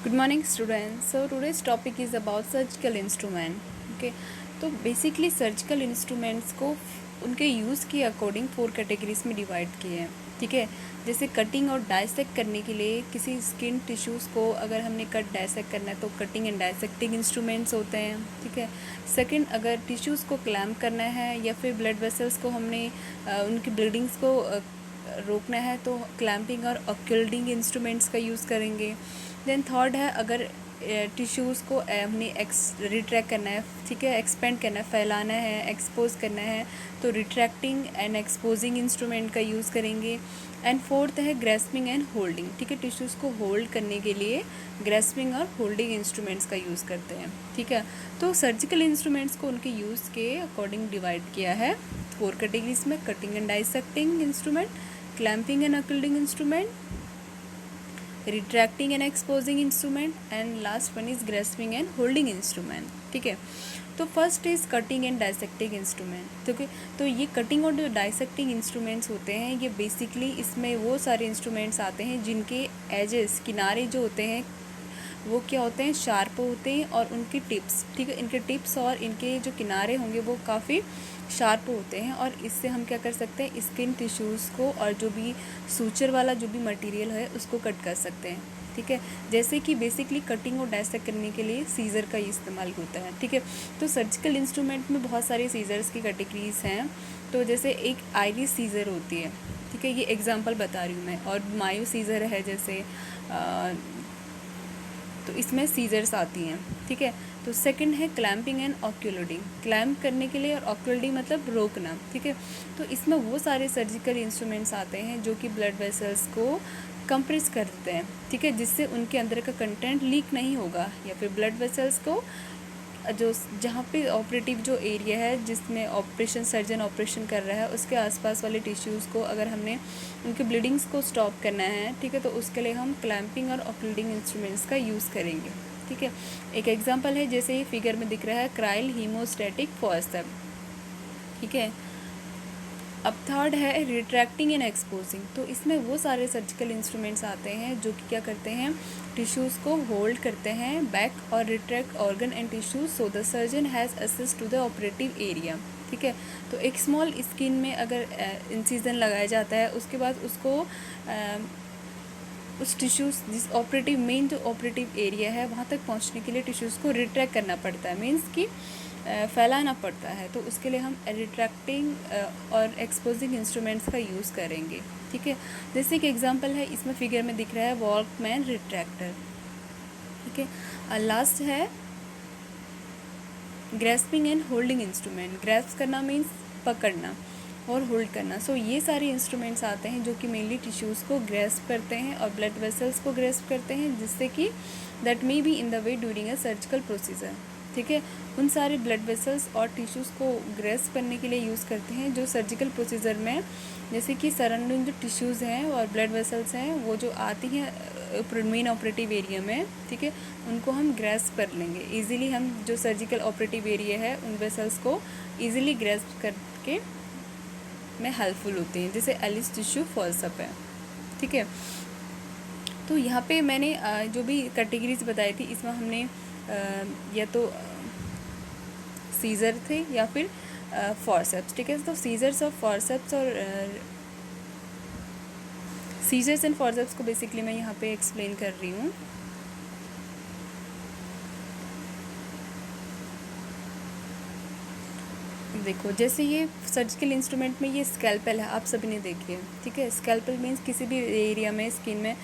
Good morning students. So today's topic is about surgical instrument. Okay. तो basically surgical instruments को उनके use के according 4 categories में divide किए हैं. ठीक है. जैसे कटिंग और डाइसेक्ट करने के लिए किसी स्किन टिश्यूज़ को अगर हमने कट डाइसेक्ट करना है तो कटिंग एंड डाइसेक्टिंग इंस्ट्रूमेंट्स होते हैं. ठीक है. सेकंड, अगर टिश्यूज़ को क्लैम्प करना है या फिर ब्लड वेसल्स को हमने उनकी ब्लीडिंग्स को रोकना है तो क्लैम्पिंग और ऑक्लूडिंग इंस्ट्रूमेंट्स का यूज़ करेंगे. देन थर्ड है, अगर टिश्यूज़ को हमने रिट्रैक्ट करना है, ठीक है, एक्सपेंड करना है, फैलाना है, एक्सपोज करना है तो रिट्रैक्टिंग एंड एक्सपोजिंग इंस्ट्रूमेंट का यूज़ करेंगे. एंड फोर्थ है ग्रेस्पिंग एंड होल्डिंग. ठीक है, टिश्यूज़ को होल्ड करने के लिए ग्रेस्पिंग और होल्डिंग इंस्ट्रूमेंट्स का यूज़ करते हैं. ठीक है. तो सर्जिकल इंस्ट्रूमेंट्स को उनके यूज़ के अकॉर्डिंग डिवाइड किया है 4 कैटेगरीज में: cutting and dissecting instrument, clamping and ऑक्लूडिंग instrument, retracting and exposing instrument, and last one is grasping and holding instrument. ठीक है. तो first is cutting and dissecting instrument. ठीक है. तो ये कटिंग और जो डाइसेक्टिंग इंस्ट्रूमेंट्स होते हैं, ये बेसिकली इसमें वो सारे इंस्ट्रूमेंट्स आते हैं जिनके एजेस, किनारे जो होते हैं वो क्या होते हैं, शार्प होते हैं, और उनकी टिप्स, ठीक है, इनके टिप्स और इनके जो किनारे होंगे वो काफ़ी शार्प होते हैं. और इससे हम क्या कर सकते हैं, स्किन टिश्यूज़ को और जो भी सूचर वाला जो भी मटेरियल है उसको कट कर सकते हैं. ठीक है. जैसे कि बेसिकली कटिंग और डाइसेक्ट करने के लिए सीज़र का इस्तेमाल होता है. ठीक है. तो सर्जिकल इंस्ट्रूमेंट में बहुत सारे सीज़र्स की कैटेगरीज हैं. तो जैसे एक आयरिस सीज़र होती है. ठीक है, ये एग्जांपल बता रही हूँ मैं. और मायो सीज़र है जैसे, तो इसमें सीज़र्स आती हैं. ठीक है. तो सेकंड है क्लैम्पिंग एंड ऑक्लूडिंग. क्लैम्प करने के लिए, और ऑक्लूडिंग मतलब रोकना. ठीक है. तो इसमें वो सारे सर्जिकल इंस्ट्रूमेंट्स आते हैं जो कि ब्लड वेसल्स को कंप्रेस करते हैं. ठीक है, जिससे उनके अंदर का कंटेंट लीक नहीं होगा, या फिर ब्लड वेसल्स को जो जहाँ पे ऑपरेटिव जो एरिया है जिसमें ऑपरेशन सर्जन ऑपरेशन कर रहा है उसके आसपास वाले टिश्यूज़ को अगर हमने उनके ब्लीडिंग्स को स्टॉप करना है, ठीक है, तो उसके लिए हम क्लैम्पिंग और ऑक्लूडिंग इंस्ट्रूमेंट्स का यूज़ करेंगे. ठीक है. एक एग्जांपल है जैसे ये फिगर में दिख रहा है, क्राइल हीमोस्टैटिक फॉर्सेप्स. ठीक है. अब थर्ड है रिट्रैक्टिंग एंड एक्सपोजिंग. तो इसमें वो सारे सर्जिकल इंस्ट्रूमेंट्स आते हैं जो कि क्या करते हैं, टिश्यूज़ को होल्ड करते हैं बैक और retract organ and tissues so the surgeon has access to the operative area. ठीक है. तो एक स्मॉल स्किन में अगर इंसिजन लगाया जाता है, उसके बाद उसको उस टिश्यूज़ जिस ऑपरेटिव मेन जो ऑपरेटिव एरिया है वहाँ तक पहुँचने के लिए टिश्यूज़ को रिट्रैक्ट करना पड़ता है, मीन्स कि फैलाना पड़ता है. तो उसके लिए हम रिट्रैक्टिंग और एक्सपोजिंग इंस्ट्रूमेंट्स का यूज़ करेंगे. ठीक है. जैसे कि एग्जांपल है इसमें फिगर में दिख रहा है वॉल्कमैन रिट्रैक्टर. ठीक है. लास्ट है grasping and holding instrument. Grasp करना मीन्स पकड़ना, और होल्ड करना. सो ये सारे इंस्ट्रूमेंट्स आते हैं जो कि मेनली टिश्यूज़ को ग्रेस्प करते हैं और ब्लड वेसल्स को ग्रेस्प करते हैं, जिससे कि that may be in the way during a surgical procedure. ठीक है. उन सारे ब्लड वेसल्स और टिश्यूज़ को ग्रेस्प करने के लिए यूज़ करते हैं जो सर्जिकल प्रोसीजर में, जैसे कि सराउंडिंग जो टिश्यूज़ हैं और ब्लड वेसल्स हैं वो जो आती हैं मेन ऑपरेटिव एरिया में, ठीक है, उनको हम ग्रेस्प कर लेंगे ईजिली. हम जो सर्जिकल ऑपरेटिव एरिया है उन वेसल्स को ईजिली ग्रेस्प करके में हेल्पफुल होते हैं, जैसे एलिस टिश्यू फॉल्सअप है. ठीक है. तो यहाँ पे मैंने जो भी कैटेगरीज बताई थी इसमें हमने या तो सीज़र थे या फिर फॉर्सेप्स. ठीक है. तो सीज़र्स और फॉर्सेप्स और सीज़र्स एंड फॉर्सेप्स को बेसिकली मैं यहाँ पे एक्सप्लेन कर रही हूँ. देखो, जैसे ये सर्जिकल इंस्ट्रूमेंट में ये स्कैल्पेल है, आप सभी ने देखी है. ठीक है. स्कैल्पेल मीन्स किसी भी एरिया में स्किन में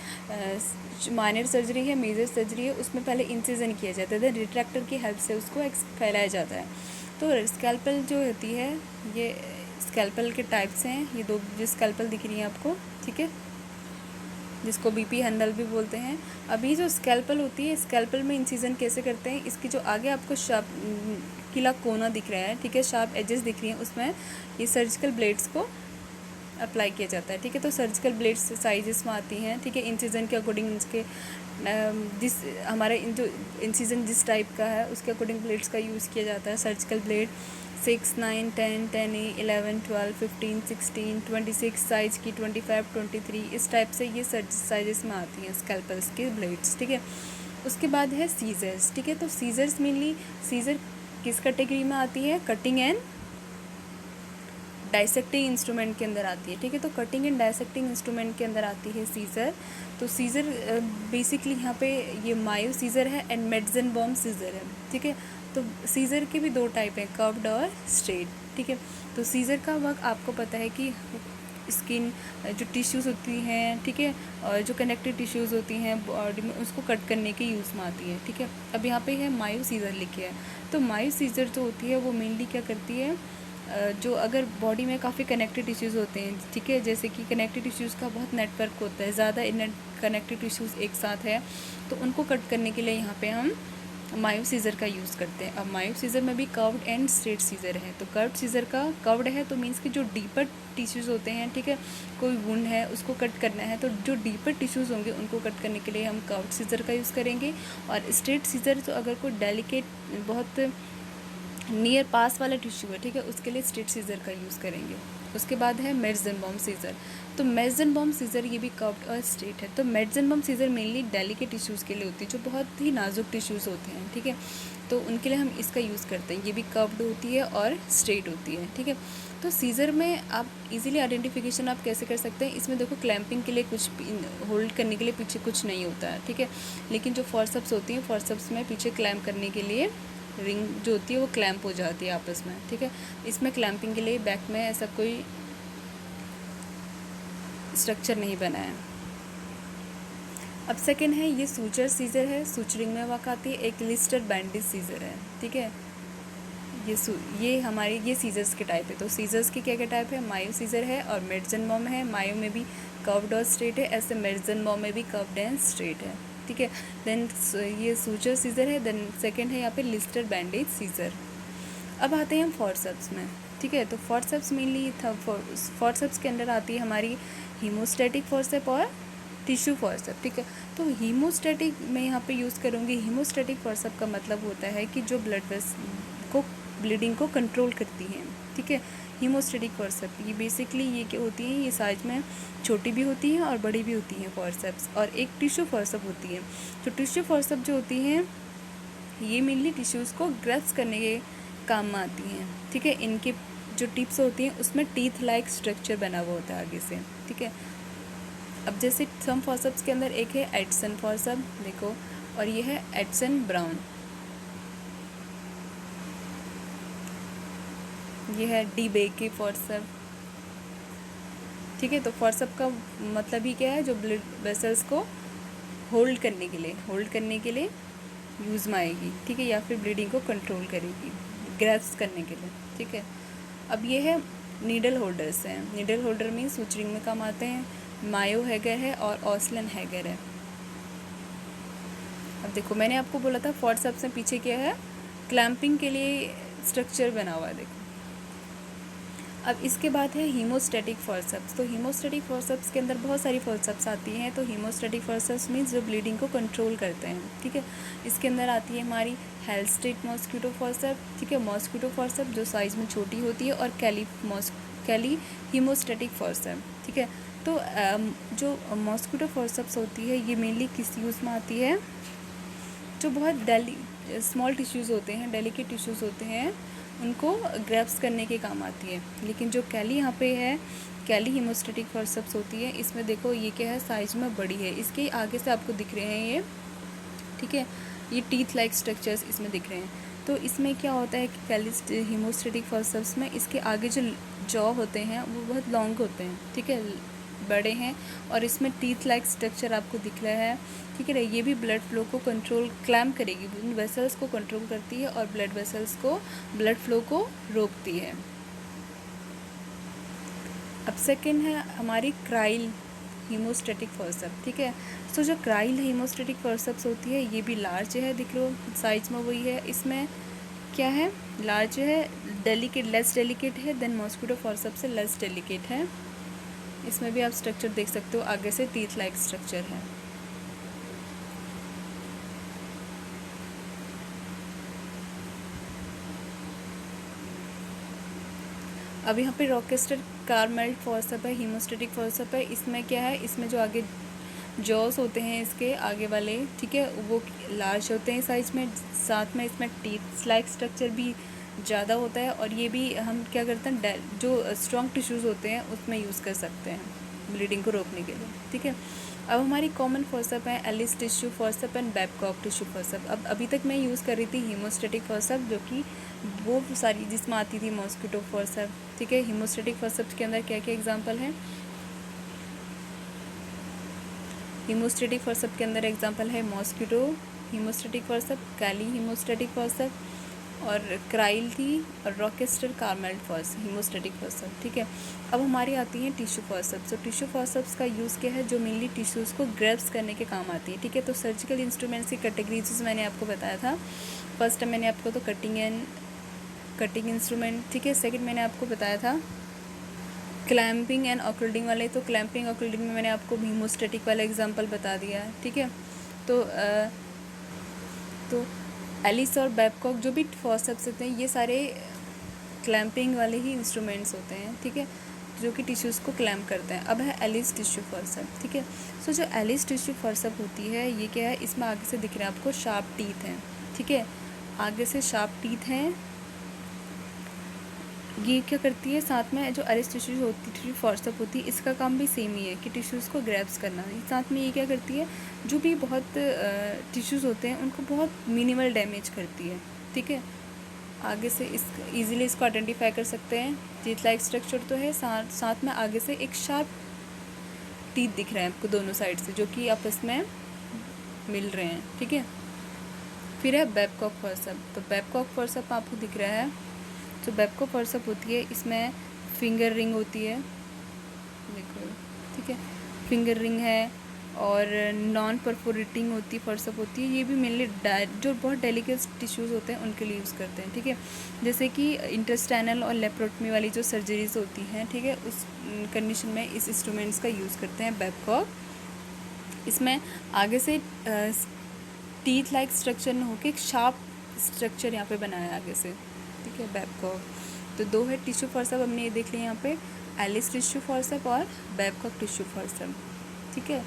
माइनर सर्जरी है, मेजर सर्जरी है, उसमें पहले इंसिजन किया जाता है, देन रिट्रैक्टर की हेल्प से उसको फैलाया जाता है. तो स्कैल्पेल जो होती है, ये स्कैल्पेल के टाइप्स हैं. ये दो जो स्कैल्पेल दिख रही हैं आपको, ठीक है, जिसको बीपी हैंडल भी बोलते हैं. अभी जो स्कैल्पेल होती है, स्कैल्पेल में इंसिजन कैसे करते हैं, इसकी जो आगे आपको शार्प किला कोना दिख रहा है, ठीक है, शार्प एजेस दिख रही हैं, उसमें ये सर्जिकल ब्लेड्स को अप्लाई किया जाता है. ठीक है. तो सर्जिकल ब्लेड्स साइजेस में आती हैं. ठीक है. इंसिजन के अकॉर्डिंग उसके जिस हमारे जो इंसिजन जिस टाइप का है उसके अकॉर्डिंग ब्लेड्स का यूज़ किया जाता है. सर्जिकल ब्लेड 6, 9, 10, 10A, 11, 12, 15, 16, 26 साइज़ की, 25, 23, इस टाइप से ये साइजेस में आती हैं स्कैल्पेल्स की ब्लेड्स. ठीक है. उसके बाद है सीजर्स, ठीक है। तो सीजर्स मेनली, सीजर किस कैटेगरी में आती है? कटिंग एंड डाइसेक्टिंग इंस्ट्रूमेंट के अंदर आती है, ठीक है। तो कटिंग एंड डाइसेक्टिंग इंस्ट्रूमेंट के अंदर आती है सीज़र। तो सीज़र बेसिकली यहाँ पे ये मायो सीज़र है एंड मेड्जेनबॉम सीज़र है, ठीक है। तो सीज़र के भी दो टाइप हैं, कर्व्ड और स्ट्रेट, ठीक है। तो सीज़र का वर्क आपको पता है कि स्किन जो टिश्यूज़ होती हैं, ठीक है, और जो कनेक्टेड टिश्यूज़ होती हैं बॉडी में, उसको कट करने के यूज़ में आती है, ठीक है। अब यहाँ पे है मायो सीज़र लिखे है। तो मायो सीज़र जो होती है वो मेनली क्या करती है, जो अगर बॉडी में काफ़ी कनेक्टेड टिश्यूज़ होते हैं, ठीक है, जैसे कि कनेक्टेड टिश्यूज़ का बहुत नेटवर्क होता है, ज़्यादा कनेक्टेड टिश्यूज़ एक साथ है, तो उनको कट करने के लिए यहाँ पे हम मायो सीज़र का यूज़ करते हैं। अब मायो सीज़र में भी कर्व्ड एंड स्ट्रेट सीज़र है। तो कर्व्ड सीज़र का, कर्व्ड है तो मीन्स कि जो डीपर टिश्यूज़ होते हैं, ठीक है, कोई वुंड है उसको कट करना है, तो जो डीपर टिश्यूज़ होंगे उनको कट करने के लिए हम कर्व्ड सीज़र का यूज़ करेंगे। और स्ट्रेट सीज़र तो अगर कोई डेलिकेट, बहुत नियर पास वाला टिश्यू है, ठीक है, उसके लिए स्ट्रेट सीज़र का यूज़ करेंगे। उसके बाद है मेड्जेनबॉम सीज़र। तो मेड्जेनबॉम सीज़र ये भी कर्व्ड और स्ट्रेट है। तो मेड्जेनबॉम सीज़र मेनली डेलिकेट टिश्यूज़ के लिए होती है, जो बहुत ही नाजुक टिश्यूज़ होते हैं, ठीक है, तो उनके लिए हम इसका यूज़ करते हैं। ये भी कर्व्ड होती है और स्ट्रेट होती है, ठीक है। तो सीज़र में आप इजीली आइडेंटिफिकेशन आप कैसे कर सकते हैं, इसमें देखो क्लैंपिंग के लिए कुछ होल्ड करने के लिए पीछे कुछ नहीं होता है, ठीक है। लेकिन जो फोर्सेप्स होती हैं, फोर्सेप्स में पीछे क्लैम्प करने के लिए रिंग जो होती है वो क्लैंप हो जाती है आपस में, ठीक है। इसमें क्लैंपिंग के लिए बैक में ऐसा कोई स्ट्रक्चर नहीं बना है। अब सेकंड है, ये सूचर सीज़र है, सूचरिंग में वर्क आती है। एक लिस्टर बैंडेज सीज़र है, ठीक है। ये हमारे ये सीज़र्स के टाइप है। तो सीज़र्स की क्या क्या टाइप है? मायो सीज़र है और मेड्जेनबॉम है। मायो में भी कर्व्ड और स्ट्रेट है, ऐसे मेड्जेनबॉम में भी कर्व्ड एंड स्ट्रेट है, ठीक है। देन ये सूचर सीज़र है। देन सेकंड है यहाँ पे लिस्टर बैंडेज सीज़र। अब आते हैं हम फॉरसेप्स में, ठीक है। तो फॉरसेप्स मेनली फॉरसेप्स के अंदर आती है हमारी हीमोस्टैटिक फॉरसेप और टिश्यू फॉरसेप, ठीक है। तो हीमोस्टैटिक मैं यहाँ पे यूज़ करूँगी। हीमोस्टैटिक फॉरसेप का मतलब होता है कि जो ब्लीडिंग को कंट्रोल करती हैं, ठीक है। हीमोस्टैटिक फॉरसेप ये बेसिकली ये क्या होती है, ये साइज में छोटी भी होती हैं और बड़ी भी होती हैं फॉरसेप्स। और एक टिश्यू फॉरसेप होती है। तो टिश्यू फॉरसेप जो होती हैं ये मेनली टिश्यूज़ को ग्रेप्स करने के काम में आती हैं, ठीक है। इनके जो टिप्स होती हैं उसमें टीथ लाइक स्ट्रक्चर बना हुआ होता है आगे से, ठीक है। अब जैसे सम फॉरसेप्स के अंदर एक है एडसन फॉरसेप, देखो, और ये है एडसन ब्राउन, ये है डी बेके फॉरसेप, ठीक है। तो फॉरसेप का मतलब ही क्या है, जो ब्लड वेसल्स को होल्ड करने के लिए यूज़ में आएगी, ठीक है, या फिर ब्लीडिंग को कंट्रोल करेगी, ग्रैप्स करने के लिए, ठीक है। अब ये है नीडल होल्डर्स हैं। नीडल होल्डर में सूचरिंग में काम आते हैं। मायो हैगर है और ऑसलन हैगर है। अब देखो मैंने आपको बोला था फॉरसेप्स में पीछे क्या है, क्लैंपिंग के लिए स्ट्रक्चर बना हुआ है, देखो। अब इसके बाद है हीमोस्टैटिक फॉरसेप्स। तो हीमोस्टैटिक फॉरसेप्स के अंदर बहुत सारी फॉरसेप्स आती हैं। तो हीमोस्टैटिक फॉरसेप्स मीन्स जो ब्लीडिंग को कंट्रोल करते हैं, ठीक है। इसके अंदर आती है हमारी हेलस्ट्रिक मॉस्किटो फॉरसेप, ठीक है, मॉस्किटो फॉरसेप जो साइज़ में छोटी होती है, और कैली हीमोस्टैटिक फॉरसेप, ठीक है। तो जो मॉस्किटो फॉरसेप्स होती है ये मेनली किस यूज़ में आती है, जो बहुत स्मॉल टिश्यूज़ होते हैं, डेलिकेट टिश्यूज़ होते हैं, उनको ग्रैप्स करने के काम आती है। लेकिन जो कैली यहाँ पे है, कैली हीमोस्टैटिक फॉरसेप्स होती है, इसमें देखो ये क्या है, साइज में बड़ी है। इसके आगे से आपको दिख रहे हैं ये, ठीक है, ये टीथ लाइक स्ट्रक्चर्स इसमें दिख रहे हैं। तो इसमें क्या होता है कि कैली हीमोस्टैटिक फॉरसेप्स में इसके आगे जो जॉ होते हैं वो बहुत लॉन्ग होते हैं, ठीक है, बड़े हैं, और इसमें टीथ लाइक स्ट्रक्चर आपको दिख रहा है, ठीक है। ये भी ब्लड फ्लो को कंट्रोल, क्लैम्प करेगी, उन वेसल्स को कंट्रोल करती है और ब्लड फ्लो को रोकती है। अब सेकंड है हमारी क्राइल हीमोस्टैटिक फॉरसेप, ठीक है। तो जो क्राइल हीमोस्टैटिक फॉरसेप्स होती है ये भी लार्ज है, देख लो साइज में वही है। इसमें क्या है, लार्ज है, डेलिकेट, लेस डेलिकेट है देन मॉस्किटो फॉरसेप से लेस डेलिकेट है। इसमें भी आप स्ट्रक्चर देख सकते हो, आगे से टीथ लाइक स्ट्रक्चर है। अब यहाँ पे रॉकेस्टर कार्मेल्ट फॉरसेप है, हीमोस्टैटिक फॉरसेप है। इसमें क्या है, इसमें जो आगे जॉस होते हैं इसके आगे वाले, ठीक है, वो लार्ज होते हैं साइज में, साथ में इसमें टीथ लाइक स्ट्रक्चर भी ज़्यादा होता है, और ये भी हम क्या करते हैं जो स्ट्रॉन्ग टिश्यूज़ होते हैं उसमें यूज़ कर सकते हैं ब्लीडिंग को रोकने के लिए, ठीक है। अब हमारी कॉमन फॉर्सअप है Allis tissue forceps and Babcock tissue forceps. अब अभी तक मैं यूज़ कर रही थी हीमोस्टेटिक फॉर्सअप, जो कि वो सारी जिसमें आती थी मॉस्किटो फॉर्सअप, ठीक है। हीमोस्टेटिक फॉर्सअप के अंदर क्या क्या एग्जाम्पल हैं? हीमोस्टेटिक फॉर्सअप के अंदर एग्जांपल है मॉस्किटो हीमोस्टेटिक फॉर्सअप, कैली हीमोस्टेटिक फॉर्सअप, और क्राइल थी, और रॉकेस्टर कार्मेल्ट फॉर्स हीमोस्टेटिक फॉर्सअप, ठीक है। अब हमारी आती हैं टिश्यू फॉर्सअप। तो टिश्यू फॉर्सअप्स का यूज़ क्या है? जो मेनली टिश्यूज़ को ग्रैब्स करने के काम आती है, ठीक है। तो सर्जिकल इंस्ट्रूमेंट्स की कैटेगरीज मैंने आपको बताया था। फर्स्ट टाइम मैंने आपको तो कटिंग इंस्ट्रूमेंट, ठीक है। सेकेंड मैंने आपको बताया था क्लैंपिंग एंड ऑकल्डिंग वाले। तो क्लैंपिंग ऑकल्डिंग में मैंने आपको हीमोस्टेटिक वाला एग्जांपल बता दिया है, ठीक है। तो एलिस और बेबकॉक जो भी फॉर्सअप्स होते हैं ये सारे क्लैंपिंग वाले ही इंस्ट्रूमेंट्स होते हैं, ठीक है, जो कि टिश्यूज़ को क्लैम्प करते हैं। अब है एलिस टिश्यू फॉर्सअप, ठीक है। सो जो एलिस टिश्यू फॉर्सअप होती है ये क्या है? इसमें आगे से दिख रहा है आपको शार्प टीथ हैं, ठीक है, आगे से शार्प टीथ हैं। ये क्या करती है? साथ में जो एलिस टिश्यू फॉर्सअप होती है इसका काम भी सेम ही है कि टिश्यूज़ को ग्रैब्स करना है। साथ में ये क्या करती है? जो भी बहुत टिश्यूज़ होते हैं उनको बहुत मिनिमल डैमेज करती है, ठीक है। आगे से इस इजीली इसको आइडेंटिफाई कर सकते हैं। टीथ लाइक स्ट्रक्चर तो है, साथ में आगे से एक शार्प टीथ दिख रहे हैं आपको दोनों साइड से, जो कि आपस में मिल रहे हैं, ठीक है। फिर है बेबकॉक फॉर्सअप। तो बेबकॉक फॉर्सअप आपको दिख रहा है। तो बेबकॉक फॉर्सअप होती है, इसमें फिंगर रिंग होती है, देखो, ठीक है, फिंगर रिंग है, और नॉन परफोरेटिंग होती फॉर्सअप होती है। ये भी मेनली जो बहुत डेलिकेट टिश्यूज़ होते हैं उनके लिए यूज़ करते हैं, ठीक है। जैसे कि इंटेस्टाइनल और लेप्रोटमी वाली जो सर्जरीज होती हैं, ठीक है, उस कंडीशन में इस इंस्ट्रूमेंट्स का यूज़ करते हैं बेबकॉक। इसमें आगे से टीथ लाइक स्ट्रक्चर न होकर एक शार्प स्ट्रक्चर यहाँ पे बनाया है आगे से, ठीक है, बेबकॉक। तो दो है टिश्यू फॉर्सअप, हमने ये देख लिया यहाँ पे, एलिस टिश्यू फॉर्सअप और बेबकॉक टिश्यू फॉर्सअप, ठीक है।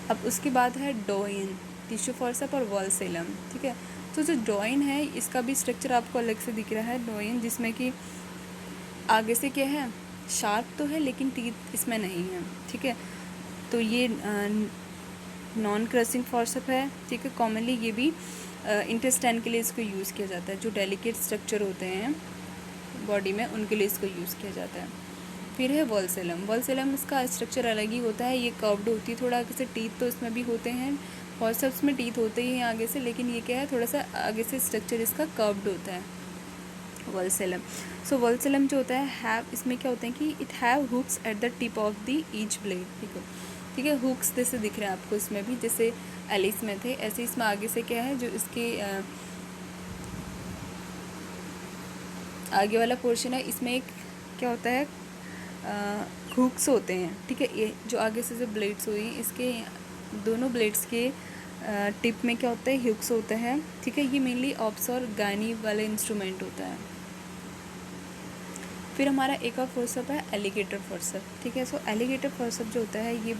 अब उसके बाद है डॉइन टिश्यू फॉर्सअप और वॉल्सेलम, ठीक है। तो जो डॉइन है इसका भी स्ट्रक्चर आपको अलग से दिख रहा है, डॉइन, जिसमें कि आगे से क्या है? शार्प तो है लेकिन टीथ इसमें नहीं है, ठीक है। तो ये नॉन क्रसिंग फॉर्सअप है, ठीक है। कॉमनली ये भी इंटेस्टाइन के लिए इसको यूज़ किया जाता है। जो डेलिकेट स्ट्रक्चर होते हैं बॉडी में उनके लिए इसको यूज़ किया जाता है। फिर है वॉल्सेलम। वॉल्सेलम इसका स्ट्रक्चर अलग ही होता है, ये कर्व्ड होती है थोड़ा आगे से, टीथ तो इसमें भी होते हैं, फॉर्सअप्स में टीथ होते ही हैं आगे से, लेकिन ये क्या है? थोड़ा सा आगे से स्ट्रक्चर इसका कर्व्ड होता है, वॉल्सेलम। सो वॉल्सेलम जो होता है इसमें क्या होता है कि it have hooks at the tip of the each blade, ठीक है, हुक्स जैसे दिख रहे हैं आपको इसमें भी, जैसे एलिस में थे, ऐसे इसमें आगे से क्या है? जो इसके आगे वाला पोर्शन है इसमें एक क्या होता है? हुक्स होते हैं, ठीक है। ये जो आगे से जो ब्लेड्स हुई इसके दोनों ब्लेड्स के टिप में क्या होता है? हुक्स होता है, ठीक है। ये मेनली ऑब्स और गानी वाला इंस्ट्रूमेंट होता है। फिर हमारा एक और फॉर्सअप है एलिगेटर फॉर्सअप, ठीक है। सो एलिगेटर फॉर्सअप जो होता है ये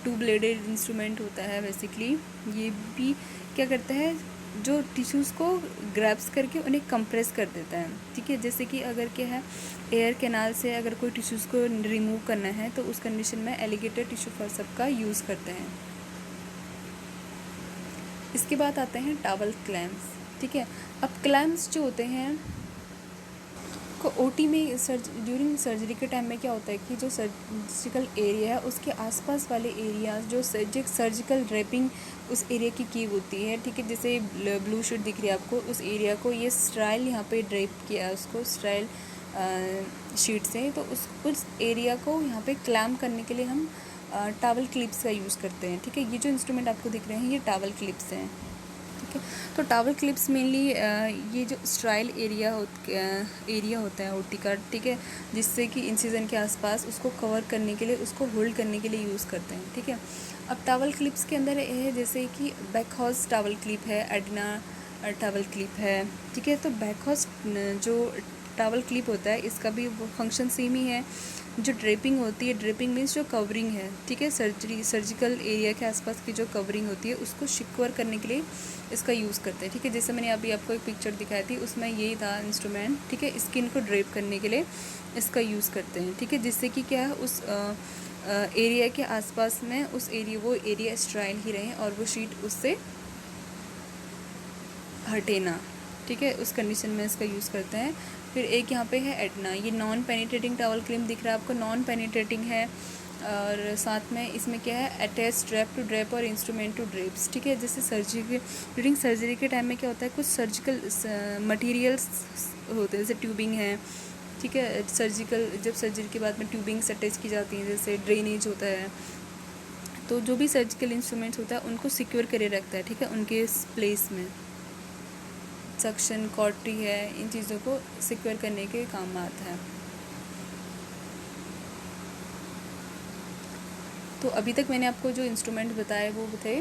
2 ब्लेडेड इंस्ट्रूमेंट होता है बेसिकली। ये भी क्या करता है? जो टिश्यूज़ को ग्रैब्स करके उन्हें कंप्रेस कर देता है, ठीक है। जैसे कि अगर क्या है, एयर कैनाल से अगर कोई टिश्यूज़ को रिमूव करना है तो उस कंडीशन में एलिगेटर टिश्यू फॉर्सअप का यूज़ करते हैं। इसके बाद आते हैं टावल क्लैम्प्स, ठीक है। अब क्लैम्प्स जो होते हैं को ओटी में ड्यूरिंग सर्जरी के टाइम में क्या होता है कि जो सर्जिकल एरिया है उसके आसपास वाले एरियाज जो सर्जिकल ड्रेपिंग उस एरिया की होती है, ठीक है। जैसे ब्लू शीट दिख रही है आपको, उस एरिया को ये स्ट्राइल यहाँ पे ड्रेप किया है उसको स्ट्राइल शीट से, तो उस एरिया को यहाँ पे क्लैम्प करने के लिए हम टावल क्लिप्स का यूज़ करते हैं, ठीक है। ये जो इंस्ट्रूमेंट आपको दिख रहे हैं ये टावल क्लिप्स हैं, ठीक है। तो टावल क्लिप्स मेनली ये जो स्ट्राइल एरिया होता है ओटी का, ठीक है, जिससे कि इंसिजन के आसपास उसको कवर करने के लिए, उसको होल्ड करने के लिए यूज़ करते हैं, ठीक है। अब टावल क्लिप्स के अंदर ये है जैसे कि बैकहॉर्स टावल क्लिप है, एडिना टावल क्लिप है, ठीक है। तो बैकहॉर्स जो टावल क्लिप होता है, इसका भी वो फंक्शन सेम ही है। जो ड्रेपिंग होती है, ड्रेपिंग मीन्स जो कवरिंग है, ठीक है, सर्जिकल एरिया के आसपास की जो कवरिंग होती है उसको सिक्योर करने के लिए इसका यूज़ करते हैं, ठीक है। जैसे मैंने अभी आपको एक पिक्चर दिखाई थी, उसमें यही था इंस्ट्रूमेंट, ठीक है। स्किन को ड्रेप करने के लिए इसका यूज़ करते हैं, ठीक है, जिससे कि क्या है उस एरिया के आसपास में वो एरिया स्ट्राइल ही रहे और वो शीट उससे हटे ना, ठीक है, उस कंडीशन में इसका यूज़ करते हैं। फिर एक यहाँ पे है एडना, ये नॉन पेनिट्रेटिंग टॉवल क्रीम दिख रहा है आपको, नॉन पेनिट्रेटिंग है। और साथ में इसमें क्या है, अटैच स्ट्रैप टू ड्रेप और इंस्ट्रूमेंट टू ड्रेप्स, ठीक है। जैसे ड्यूरिंग सर्जरी के टाइम में क्या होता है, कुछ सर्जिकल मटेरियल्स होते हैं, जैसे ट्यूबिंग है, ठीक है। जब सर्जरी के बाद में ट्यूबिंग्स अटैच की जाती हैं, जैसे ड्रेनेज होता है, तो जो भी सर्जिकल इंस्ट्रूमेंट्स होता है उनको सिक्योर करे रखता है, ठीक है, उनके प्लेस में। सक्शन, कॉटरी है, इन चीज़ों को सिक्योर करने के काम में आता है। तो अभी तक मैंने आपको जो इंस्ट्रूमेंट बताए वो थे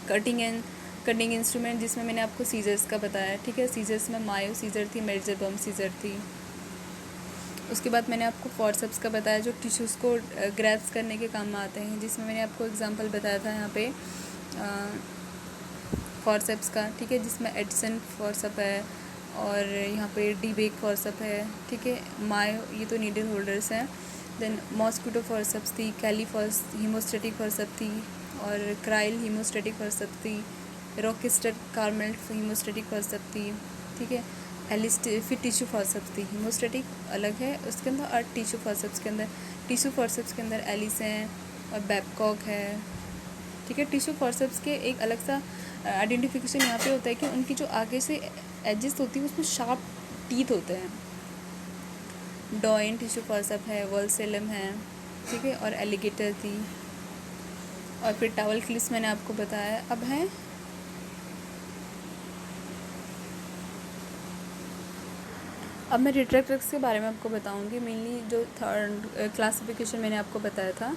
कटिंग इंस्ट्रूमेंट, जिसमें मैंने आपको सीजर्स का बताया, ठीक है। सीजर्स में मायो सीजर थी, मेजरबम सीजर थी। उसके बाद मैंने आपको फॉरसेप्स का बताया, जो टिश्यूज़ को ग्रैब्स करने के काम में आते हैं, जिसमें मैंने आपको एग्जांपल बताया था यहाँ पे फॉरसेप्स का, ठीक है, जिसमें एडिसन फॉरसेप है और यहाँ पे डीबेक फॉरसेप है, ठीक है। मायो, ये तो नीडल होल्डर्स हैं। देन मॉस्किटो फॉरसेप्स थी, हीमोस्टेटिक फॉरसेप थी, और क्राइल हीमोस्टेटिक फॉरसेप थी, रॉकिस्टर कार्मेल्ट हीमोस्टेटिक फॉरसेप थी, ठीक है। फिर टिश्यू फॉरसेप्स थी, हीमोस्टेटिक अलग है उसके अंदर, और टिश्यू फॉरसेप्स के अंदर एलिस हैं और बैबकॉक है, ठीक है। टिश्यू फॉरसेप्स के एक अलग सा आइडेंटिफिकेशन यहाँ पे होता है कि उनकी जो आगे से एजेस होती है उसमें शार्प टीथ होते हैं। डॉइन टिश्यू फॉरसेप है, वर्सेलम है, ठीक है, और एलिगेटर थी। और फिर टावल क्लिप्स मैंने आपको बताया। अब है अब मैं रिट्रैक्टर्स के बारे में आपको बताऊंगी। मेनली जो थर्ड क्लासिफिकेशन मैंने आपको बताया था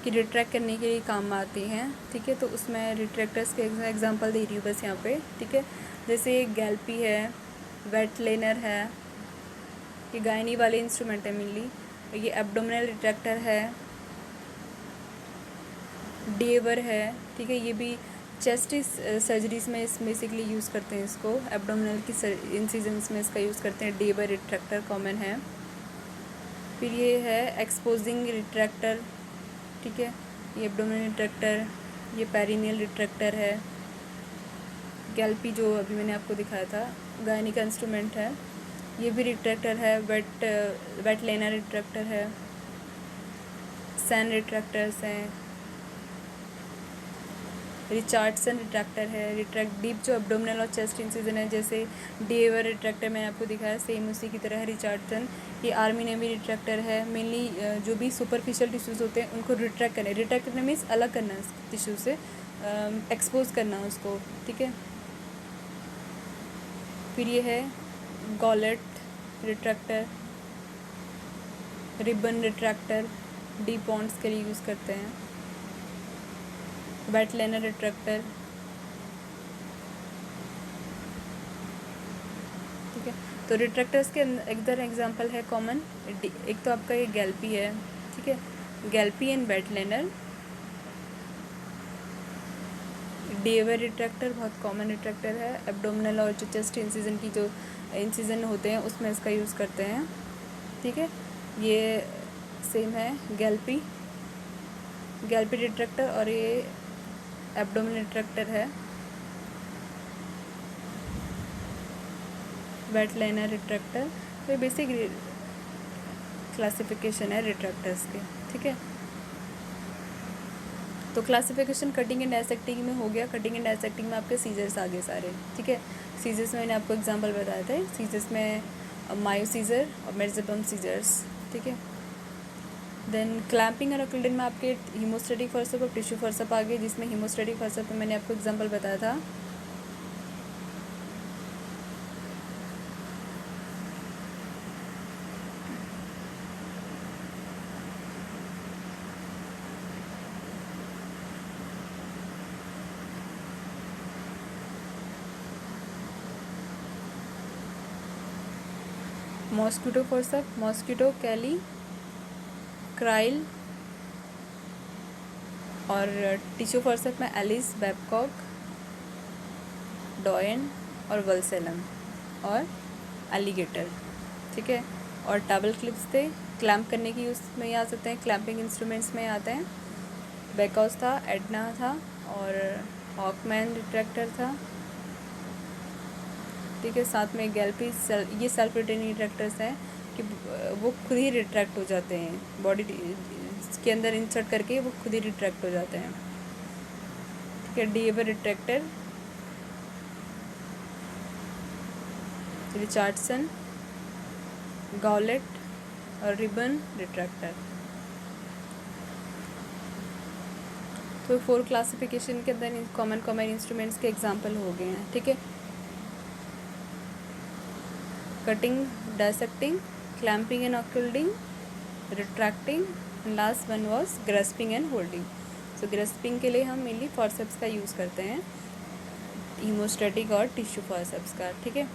कि रिट्रैक्ट करने के लिए काम में आती हैं, ठीक है। तो उसमें रिट्रैक्टर्स के एग्जांपल दे रही हूँ बस यहाँ पे, ठीक है। जैसे गैल्पी है, वेट लेनर है, ये गायनी वाले इंस्ट्रूमेंट है मेनली। ये एब्डोमिनल रिट्रैक्टर है, डेवर है, ठीक है। ये भी चेस्ट सर्जरीज में इस बेसिकली यूज़ करते हैं इसको, एब्डोमिनल की इंसिजन्स में इसका यूज़ करते हैं। डेवर रिट्रैक्टर कॉमन है। फिर ये है एक्सपोजिंग रिट्रैक्टर, ठीक है, ये एब्डोमिनल रिट्रैक्टर, ये पेरिनियल रिट्रैक्टर है। गैल्पी जो अभी मैंने आपको दिखाया था, गायनी का इंस्ट्रूमेंट है, ये भी रिट्रैक्टर है। वेट लेनर रिट्रैक्टर है, सैन रिट्रैक्टर्स हैं, रिचार्डसन रिट्रैक्टर है। रिट्रैक्ट डीप जो एब्डोमिनल और चेस्ट इंसिजन है, जैसे डेवर रिट्रैक्टर मैंने आपको दिखाया, सेम उसी की तरह है रिचार्डसन। ये आर्मी नेवी रिट्रैक्टर है। मेनली जो भी सुपरफिशियल टिश्यूज़ होते हैं उनको रिट्रैक्ट करने मीन्स अलग करना है टिश्यू से, एक्सपोज करना उसको, ठीक है। फिर ये है Goelet retractor, ribbon retractor, deep wounds के लिए यूज़ करते हैं। वेट लेनर रिट्रैक्टर, ठीक है। तो रिट्रैक्टर्स के इधर एग्जांपल है कॉमन, एक तो आपका ये गैल्पी है, ठीक है, गैल्पी एंड वेट लेनर। डेवर रिट्रैक्टर बहुत कॉमन रिट्रैक्टर है, एब्डोमिनल और जो चेस्ट इंसिजन की जो इंसिजन होते हैं उसमें इसका यूज़ करते हैं, ठीक है। ये सेम है गैल्पी रिट्रैक्टर, और ये एब्डोमिनल रिट्रैक्टर है। Weitlaner retractor. तो ये बेसिक क्लासिफिकेशन है रिट्रैक्टर्स के, ठीक है। तो क्लासिफिकेशन कटिंग एंड डायसेक्टिंग में हो गया। कटिंग एंड डायसेक्टिंग में आपके सीजर्स आ गए सारे, ठीक है। सीजर्स में मैंने आपको एग्जांपल बताया था, सीजर्स में मायो सीजर और मेजरबम सीजर्स, ठीक है। देन क्लैंपिंग और अक्लिडन में आपके हीमोस्टेटिक फॉरसेप और टिश्यू फॉरसेप आ गए, जिसमें हीमोस्टेटिक फॉरसेप में मैंने आपको एग्जांपल बताया था। मॉस्किटो फोर्सेप्स, मॉस्किटो, कैली, क्राइल, और टिश्यू फोर्सेप्स में एलिस, बैबकॉक, डॉयन और वल्सेलम और एलिगेटर, ठीक है। और टेबल क्लिप्स थे, क्लैम्प करने की यूज़ में आ सकते हैं, क्लैम्पिंग इंस्ट्रूमेंट्स में आते हैं। बैकहाउस था, एडना था और हॉकमैन रिट्रैक्टर था, ठीक है। साथ में गैल्पी, ये सेल्फ रिटेनिंग रिट्रैक्टर्स हैं कि वो खुद ही रिट्रैक्ट हो जाते हैं, बॉडी के अंदर इंसर्ट करके वो खुद ही रिट्रैक्ट हो जाते हैं, ठीक है। डीएवर रिट्रैक्टर, रिचार्डसन, गॉलेट और रिबन रिट्रैक्टर। तो 4 क्लासिफिकेशन के अंदर कॉमन इंस्ट्रूमेंट्स के एग्जांपल हो गए हैं, ठीक है। Cutting, dissecting, clamping and occluding, retracting, and last one was grasping and holding. So grasping के लिए हम मेनली फॉर्सेप्स का यूज़ करते हैं, हीमोस्टैटिक और टिश्यू फॉर्सेप्स का, ठीक है।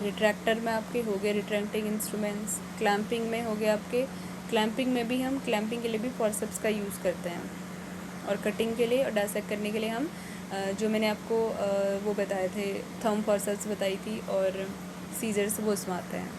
रिट्रैक्टर में आपके हो गए रिट्रैक्टिंग इंस्ट्रूमेंट्स, क्लैम्पिंग में हो गए आपके, क्लैम्पिंग में भी हम क्लैम्पिंग के लिए भी फॉर्सेप्स का यूज़ करते हैं, और कटिंग के लिए और डायसेक्ट करने के लिए हम जो मैंने आपको वो बताए थे, थंब फॉर्सेप्स बताई थी और सीजर्स, वो उसमें आते हैं।